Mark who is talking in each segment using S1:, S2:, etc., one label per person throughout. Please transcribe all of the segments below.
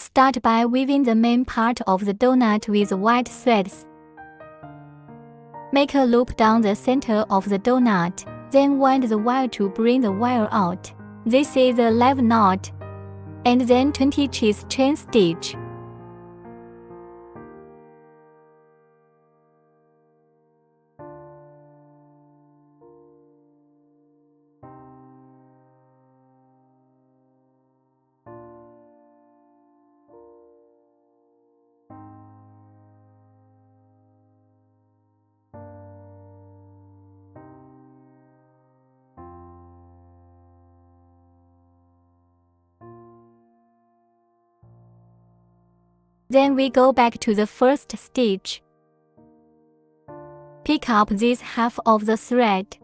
S1: Start by weaving the main part of the donut with white threads. Make a loop down the center of the donut, then wind the wire to bring the wire out. This is a live knot. And then 20 cheese chain stitch. Then we go back to the first stitch. Pick up this half of the thread.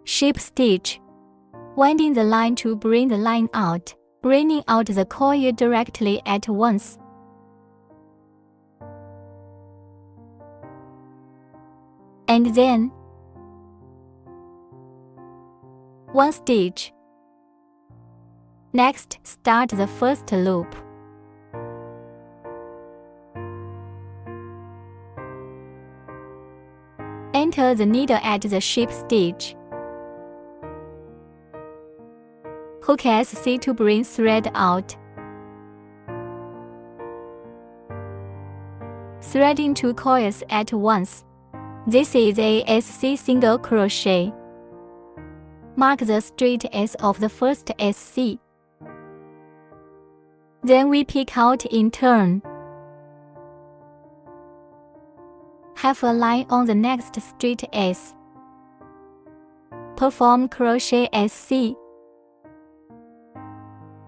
S1: Ship stitch, winding the line to bring the line out, bringing out the coil directly at once. And then 1 stitch. Next, start the first loop. Enter the needle at the ship stitch. Hook SC to bring thread out. Threading 2 coils at once. This is a SC single crochet. Mark the straight S of the first SC. Then we pick out in turn. Half a line on the next straight S. Perform crochet SC.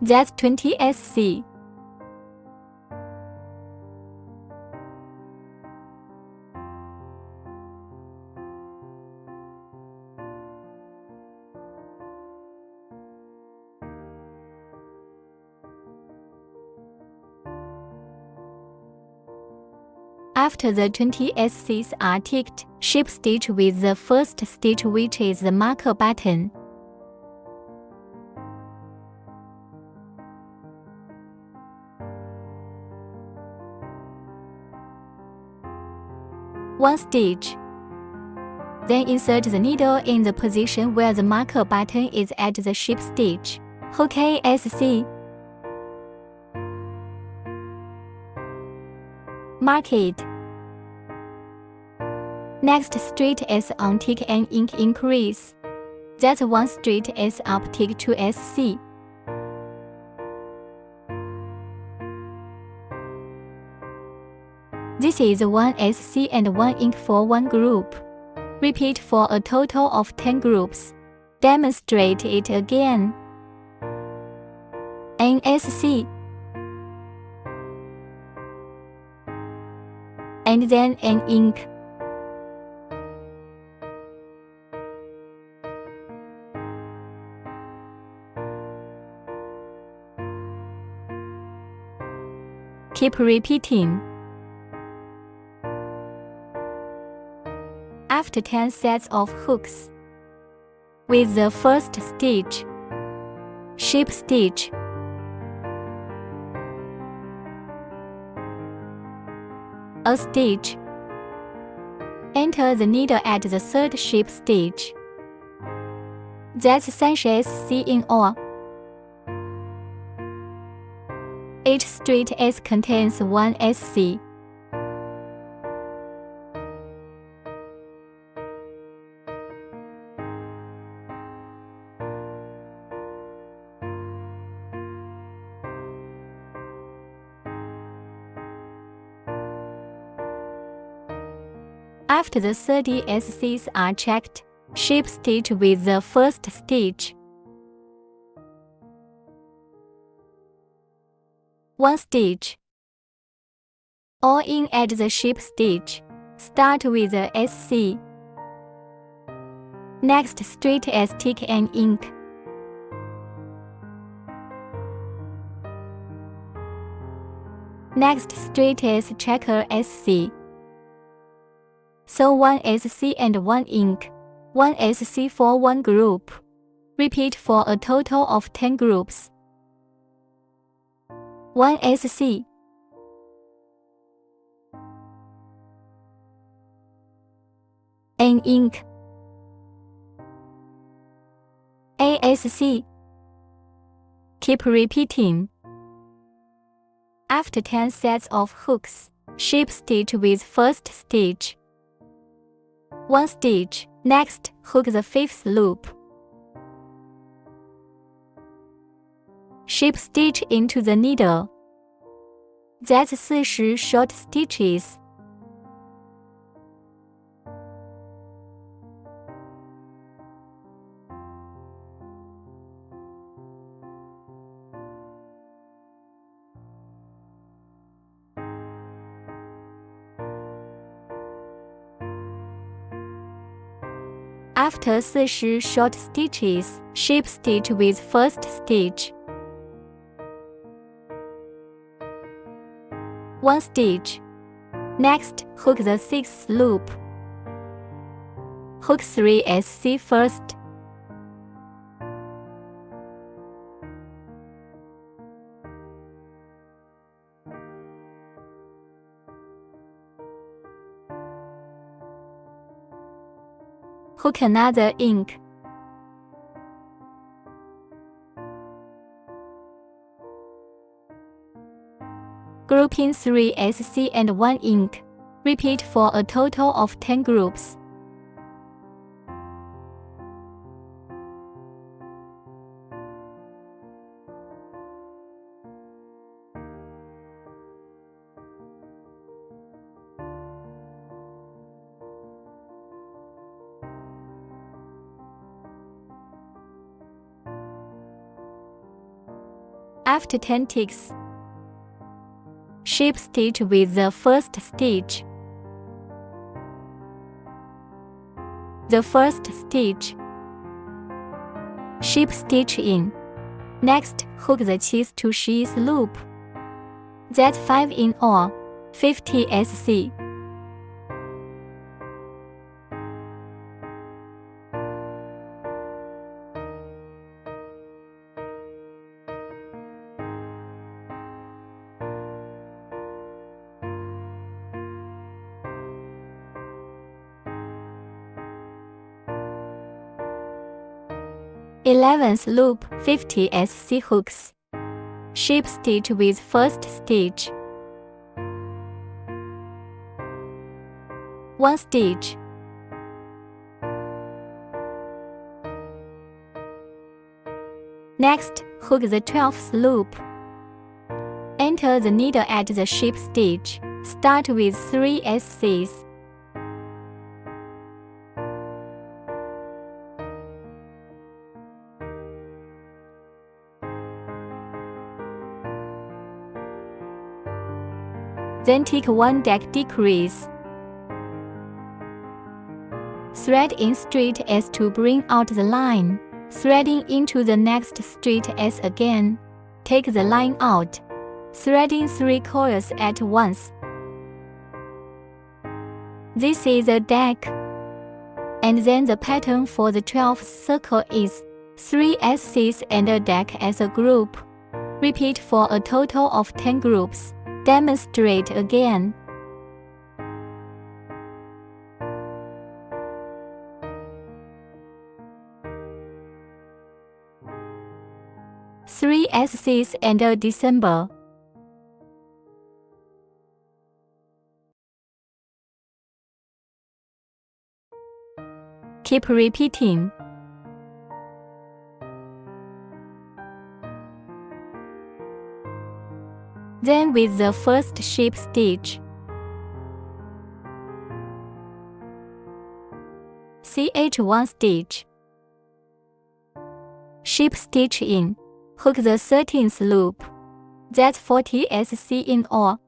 S1: That's 20 SC. After the 20 SCs are ticked, ship stitch with the first stitch, which is the marker button. One stitch. Then insert the needle in the position where the marker button is at the ship stitch. Hook SC. Mark it. Next straight S on tick and ink increase. That's 1 straight S up tick to SC. This is 1 SC and 1 ink for 1 group. Repeat for a total of 10 groups. Demonstrate it again. An SC. And then an ink. Keep repeating. After 10 sets of hooks, with the first stitch, ship stitch, a stitch. Enter the needle at the third ship stitch. That's 3 SC in all. Each straight S contains 1 SC. After the 30 SCs are checked, ship stitch with the first stitch. 1 stitch. All in at the ship stitch. Start with the SC. Next straight S tick and ink. Next straight S checker SC. So 1 SC and 1 ink. 1 SC for 1 group. Repeat for a total of 10 groups. 1 SC. N ink. ASC. Keep repeating. After 10 sets of hooks, ship stitch with first stitch. 1 stitch. Next, hook the 5th loop. Ship stitch into the needle. That's 40 short stitches. After 40 short stitches, ship stitch with first stitch. 1 stitch. Next, hook the 6th loop. Hook 3 SC first. Hook another ink. Grouping 3 SC and 1 ink. Repeat for a total of 10 groups. After 10 ticks, ship stitch with the first stitch. The first stitch. Ship stitch in. Next, hook the cheese to 6th loop. That's 5 in all, 50 SC. Eleventh loop, 50 SC hooks. Ship stitch with first stitch. 1 stitch. Next, hook the 12th loop. Enter the needle at the ship stitch. Start with 3 SCs. Then take 1 deck decrease. Thread in straight S to bring out the line. Threading into the next straight S again. Take the line out. Threading 3 coils at once. This is a deck. And then the pattern for the 12th circle is 3 SCs and a deck as a group. Repeat for a total of 10 groups. Demonstrate again. Three SCs and a December. Keep repeating. Then with the first ship stitch, CH1 stitch, ship stitch in, hook the 13th loop. That's 40 SC in all.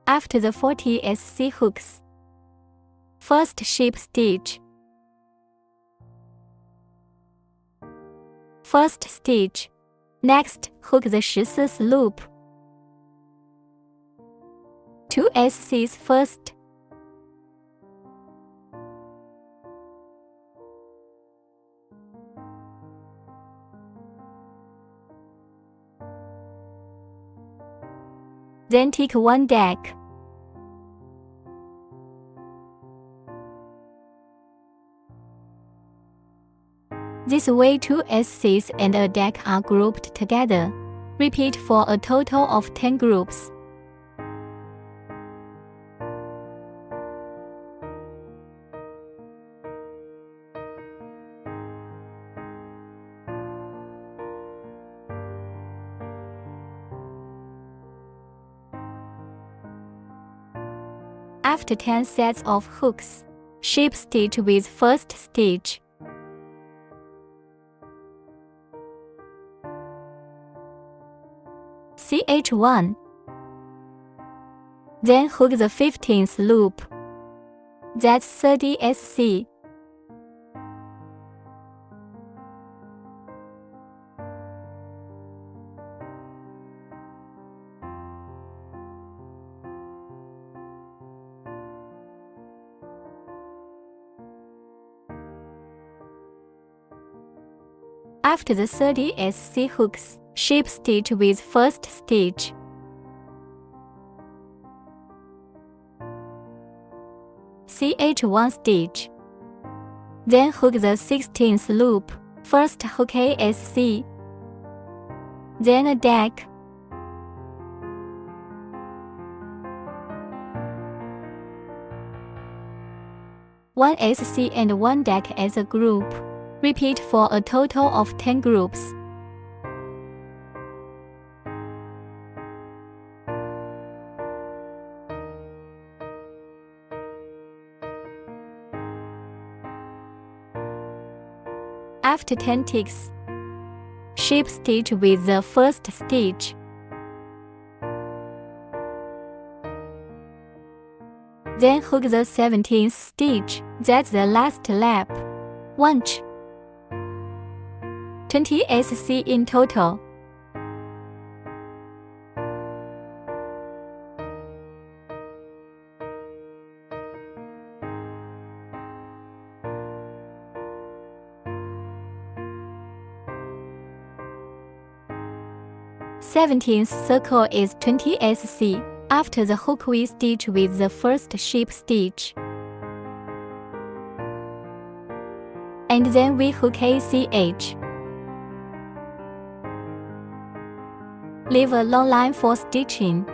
S1: After the 40 SC hooks, first ship stitch, first stitch, next hook the 14th loop, 2 SCs first, Then take one deck. This way 2 SCs and a deck are grouped together. Repeat for a total of 10 groups. After 10 sets of hooks, ship stitch with first stitch. CH1. Then hook the 15th loop. That's 30 SC. After the 30 SC hooks, ship stitch with first stitch. CH1 stitch. Then hook the 16th loop. First hook a SC, then a deck. One SC and one deck as a group. Repeat for a total of 10 groups. After 10 ticks, ship stitch with the first stitch. Then hook the 17th stitch. That's the last lap. 1 ch. 20 SC in total. Seventeenth circle is 20 SC. After the hook we stitch with the first ship stitch. And then we hook ACH. Leave a long line for stitching.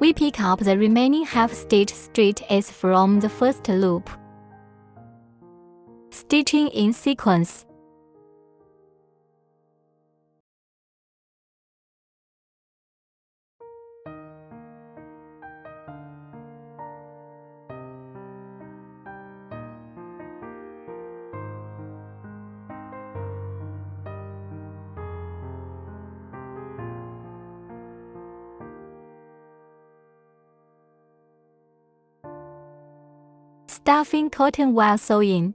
S1: We pick up the remaining half stitch straight as from the first loop. Stitching in sequence. Stuffing cotton while sewing.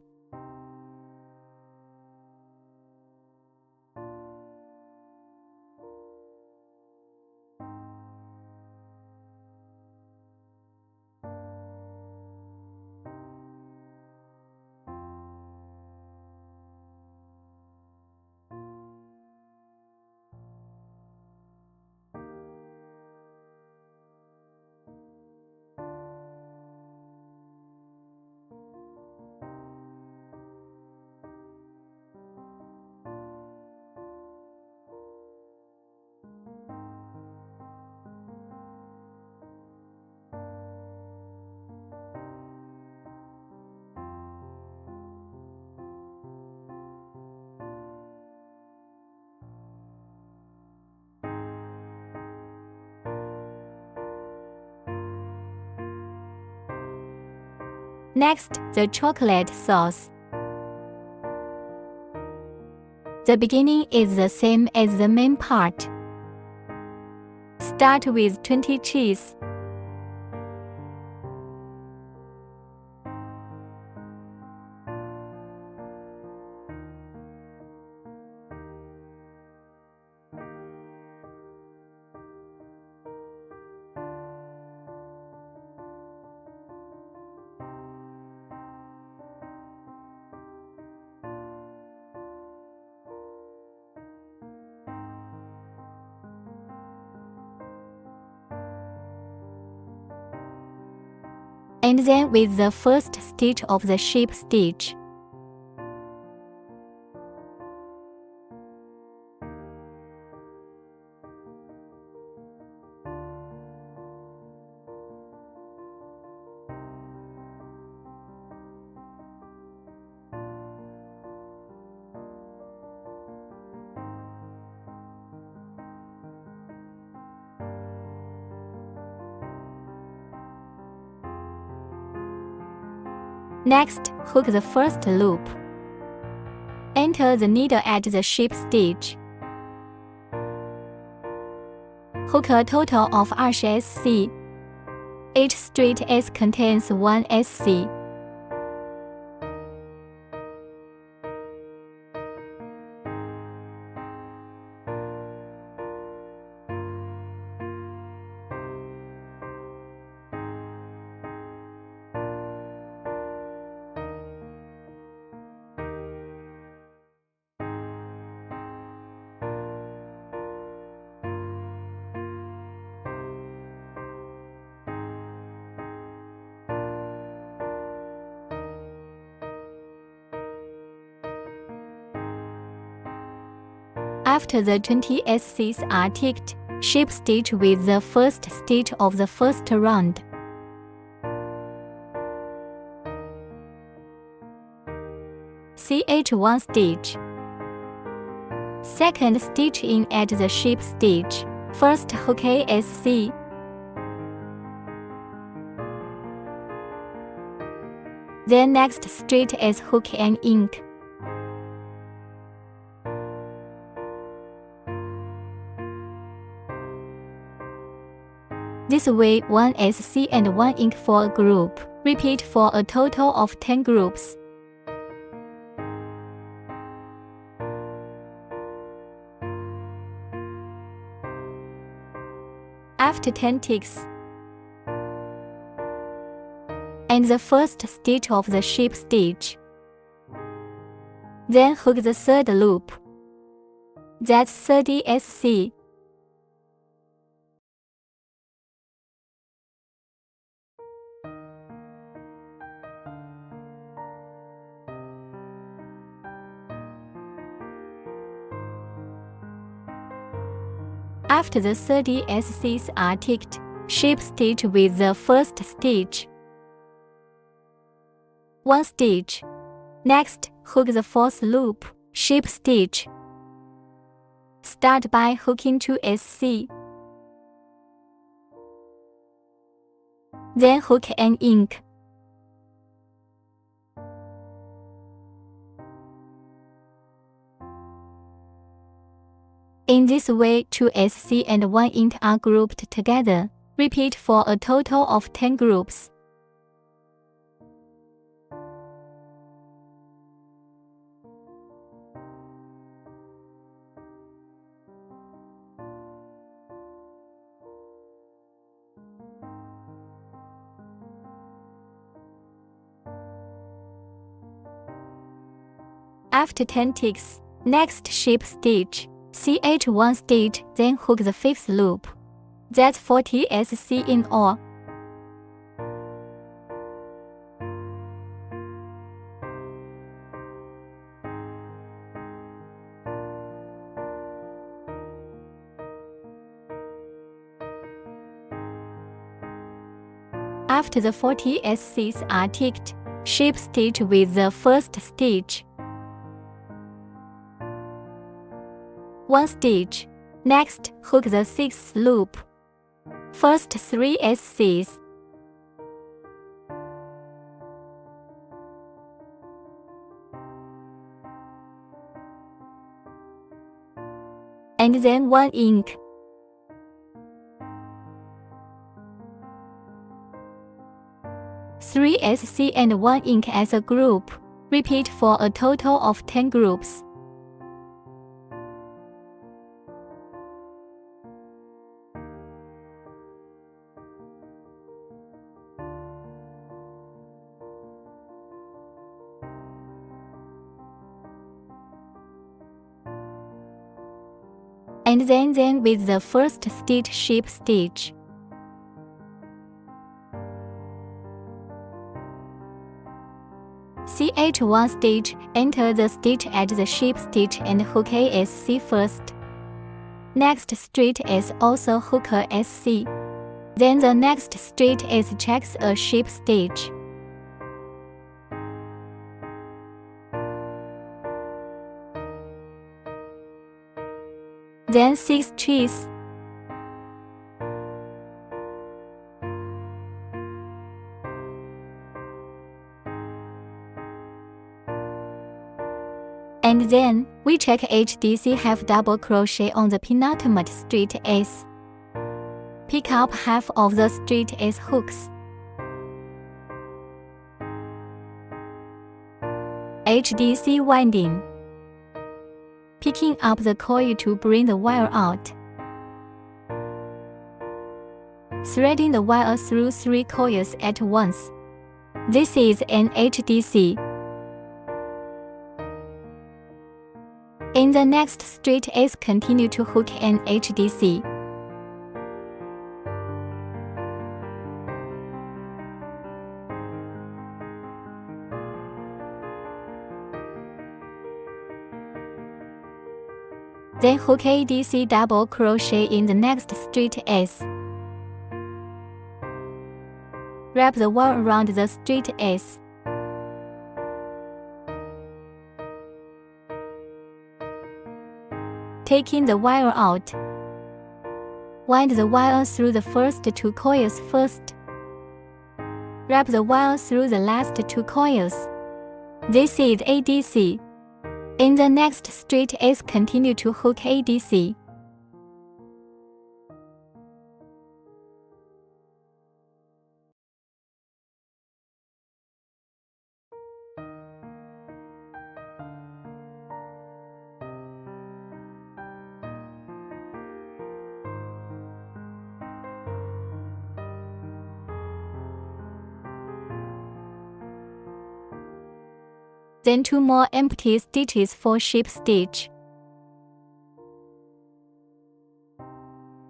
S1: Next, the chocolate sauce. The beginning is the same as the main part. Start with 20 cheese. and then with the first stitch of the sheep stitch. Next, hook the first loop. Enter the needle at the sheep stitch. Hook a total of 20 SC. Each straight S contains 1 SC. After the 20 SCs are ticked, sheep stitch with the first stitch of the first round. CH1 stitch. Second stitch in at the sheep stitch. First hook a SC. Then next straight S hook and ink. This way 1 SC and 1 ink for a group. Repeat for a total of 10 groups. After 10 ticks, and the first stitch of the sheep stitch. Then hook the third loop. That's 30 SC. After the 30 SCs are ticked, sheep stitch with the first stitch. 1 stitch. Next, hook the fourth loop, sheep stitch. Start by hooking 2 SC. Then hook an ink. In this way, 2 SC and 1 ink are grouped together. Repeat for a total of 10 groups. After 10 ticks, next sheep stitch. CH1 stitch, then hook the fifth loop. That's 40 SC in all. After the 40 SCs are ticked, sheep stitch with the first stitch. 1 stitch. Next, hook the sixth loop. First 3 SCs. And then 1 ink. Three SC and 1 ink as a group. Repeat for a total of 10 groups. And then with the first stitch sheep stitch. CH1 stitch, enter the stitch at the ship stitch and hook ASC first. Next straight S also hook a SC. Then the next straight S checks a ship stitch. Then 6 trees. And then, we check HDC half double crochet on the penultimate straight S. Pick up half of the straight S hooks. HDC winding. Picking up the coil to bring the wire out. Threading the wire through 3 coils at once. This is an HDC. In the next straight S, continue to hook an HDC. Then hook ADC double crochet in the next straight S. Wrap the wire around the straight S. Taking the wire out. Wind the wire through the first 2 coils first. Wrap the wire through the last 2 coils. This is ADC. In the next straight S, continue to hook ADC. Then 2 more empty stitches for ship stitch.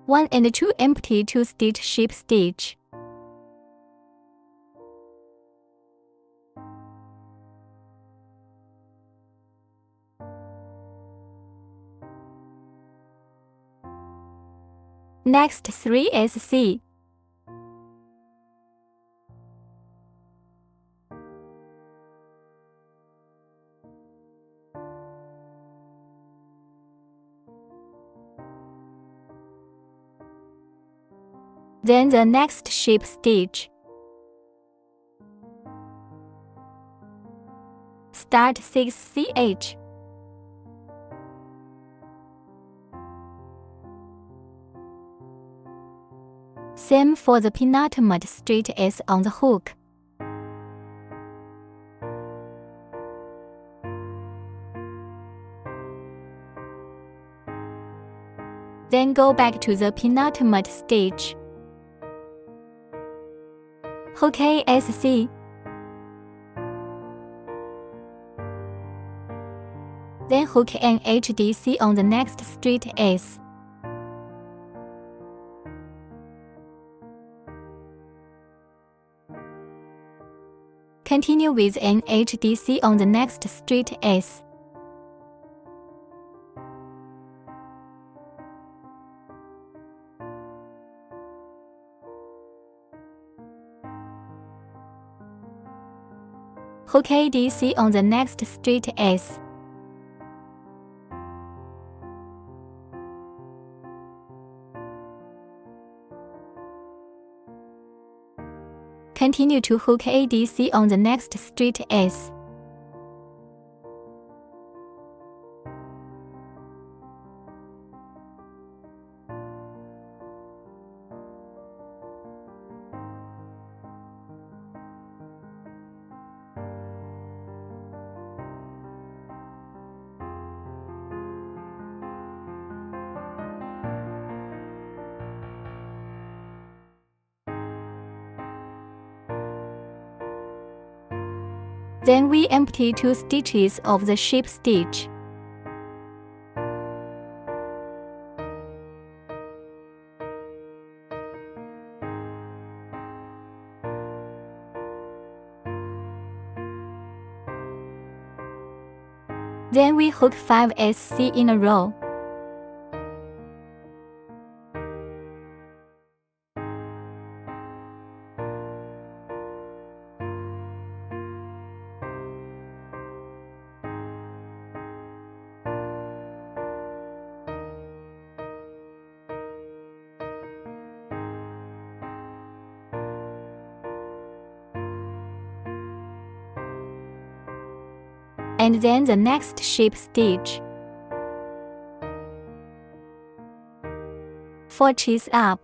S1: 1 and 2 empty 2 stitch ship stitch. Next 3 SC. Then the next ship stitch. Start 6 CH. Same for the penultimate straight S on the hook. Then go back to the penultimate stitch. Hook ASC. Then hook an HDC on the next straight S. Continue with an HDC on the next straight S. Hook ADC on the next straight S. Continue to hook ADC on the next straight S. Then we empty 2 stitches of the ship stitch. Then we hook 5 SC in a row. And then the next ship stitch. 4 stitches up.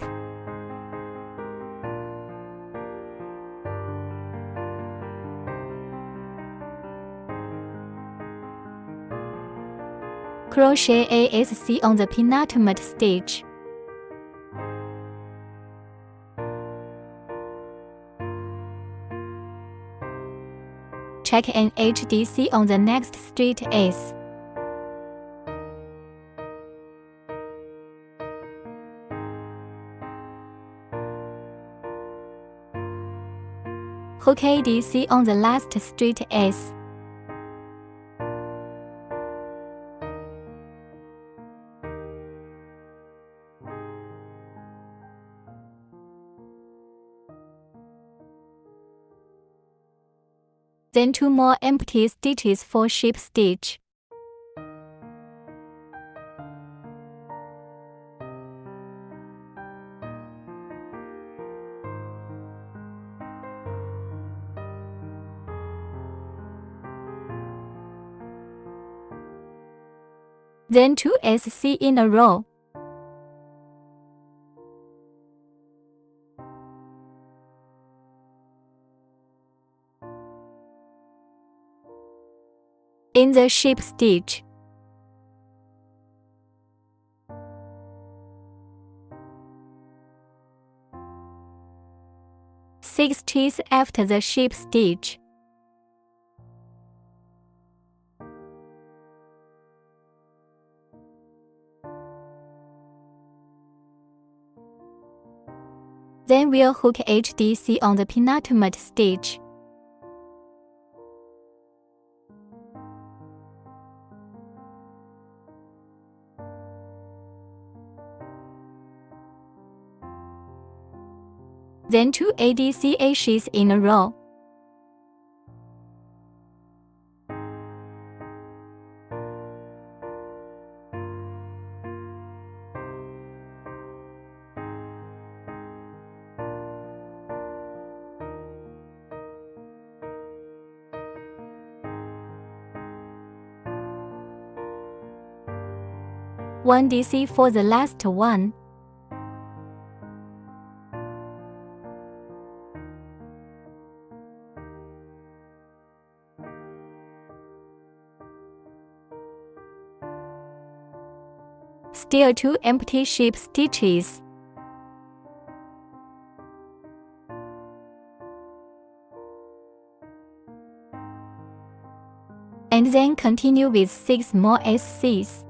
S1: Crochet ASC on the penultimate stitch. Check an HDC on the next straight S. Hook ADC on the last straight S. Then 2 more empty stitches for ship stitch. Then 2 SC in a row. In the ship stitch. Six stitches after the ship stitch. Then we'll hook HDC on the penultimate stitch. Then 2 ADC stitches in a row. One DC for the last one. Still 2 empty ship stitches. And then continue with 6 more SCs.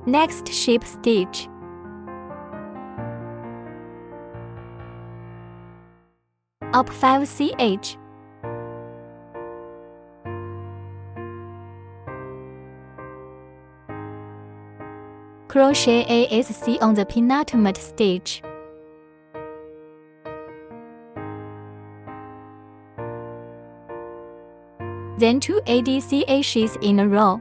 S1: Next ship stitch. Up 5 CH. Crochet ASC on the penultimate stitch. Then 2 ADC stitches in a row.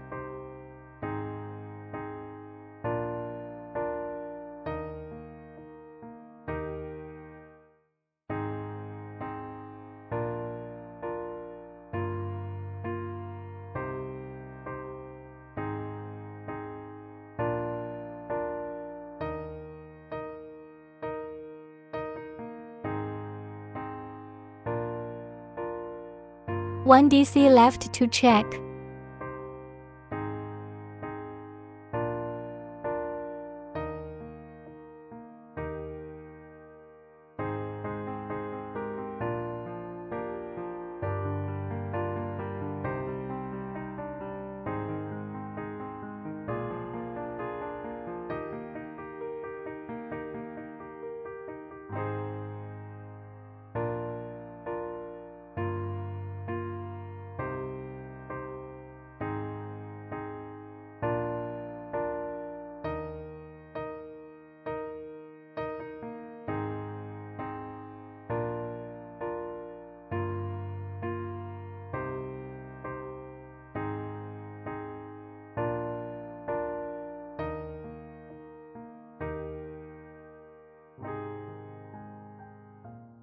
S1: 1 DC left to check.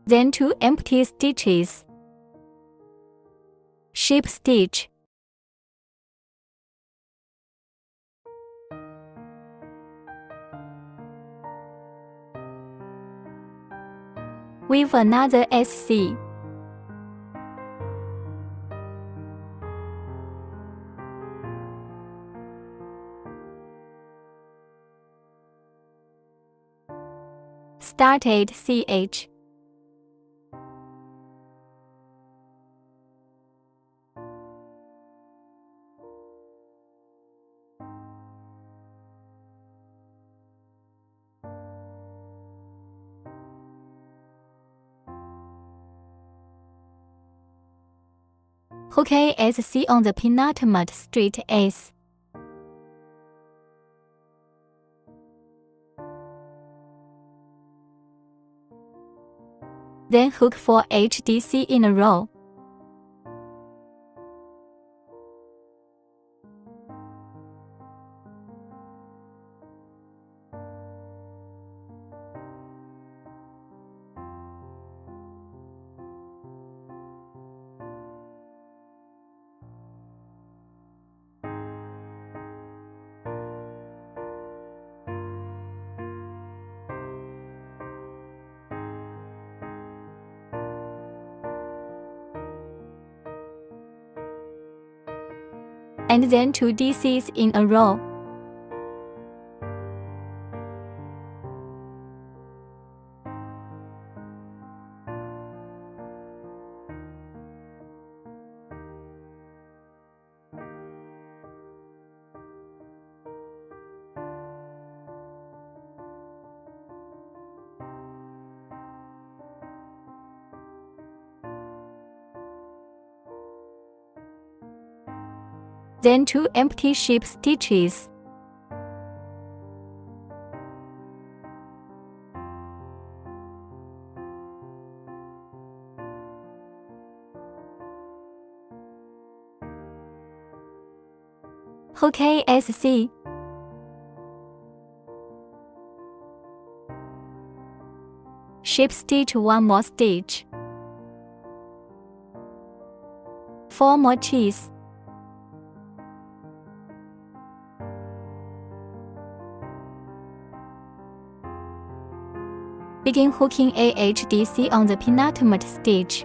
S1: Then 2 empty stitches. Ship stitch. Weave another SC. Started CH. Hook ASC on the penultimate straight S. Then hook 4 HDC in a row. And then 2 DCs in a row. Then 2 empty ship stitches. Hook ASC. Ship stitch 1 more stitch. 4 more cheese. Begin hooking AHDC on the penultimate stitch.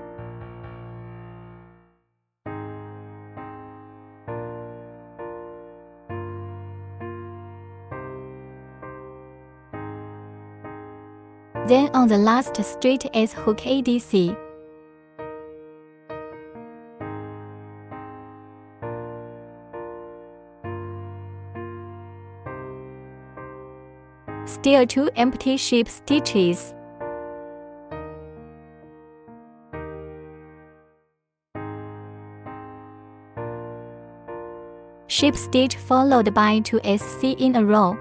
S1: Then on the last straight S, hook ADC. Still 2 empty ship stitches. Ship stitch followed by 2 SC in a row.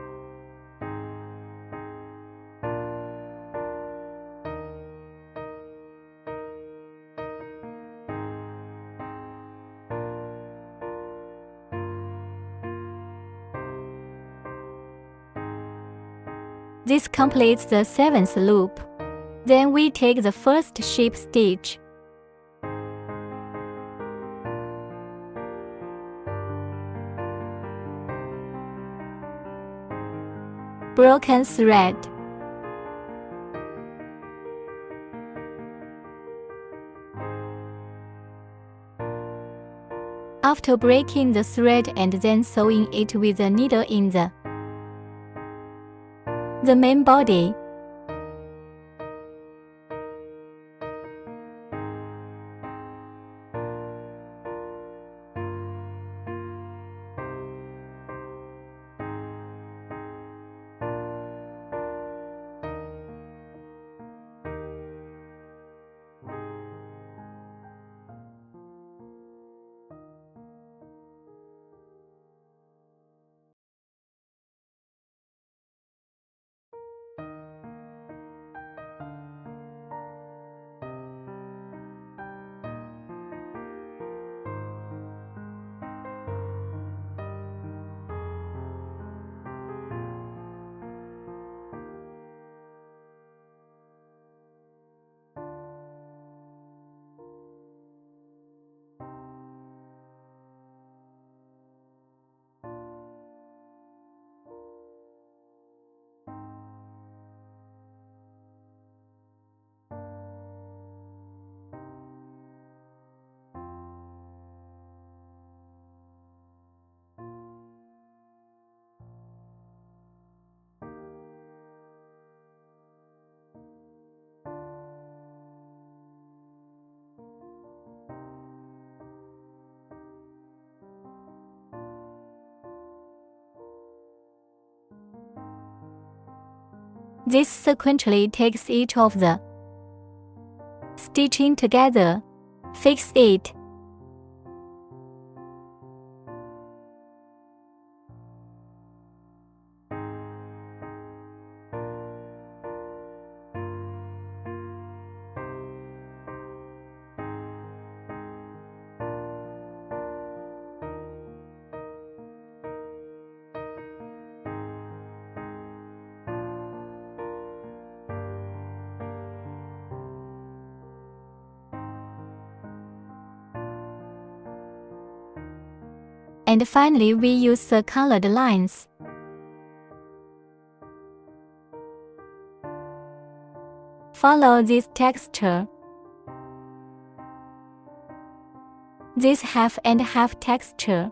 S1: This completes the 7th loop. Then we take the first ship stitch. Broken thread. After breaking the thread and then sewing it with a needle in the main body. This sequentially takes each of the stitching together, fix it. And finally, we use the colored lines. Follow this texture. This half and half texture.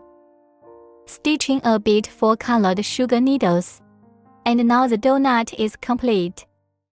S1: Stitching a bit for colored sugar needles. And now the donut is complete.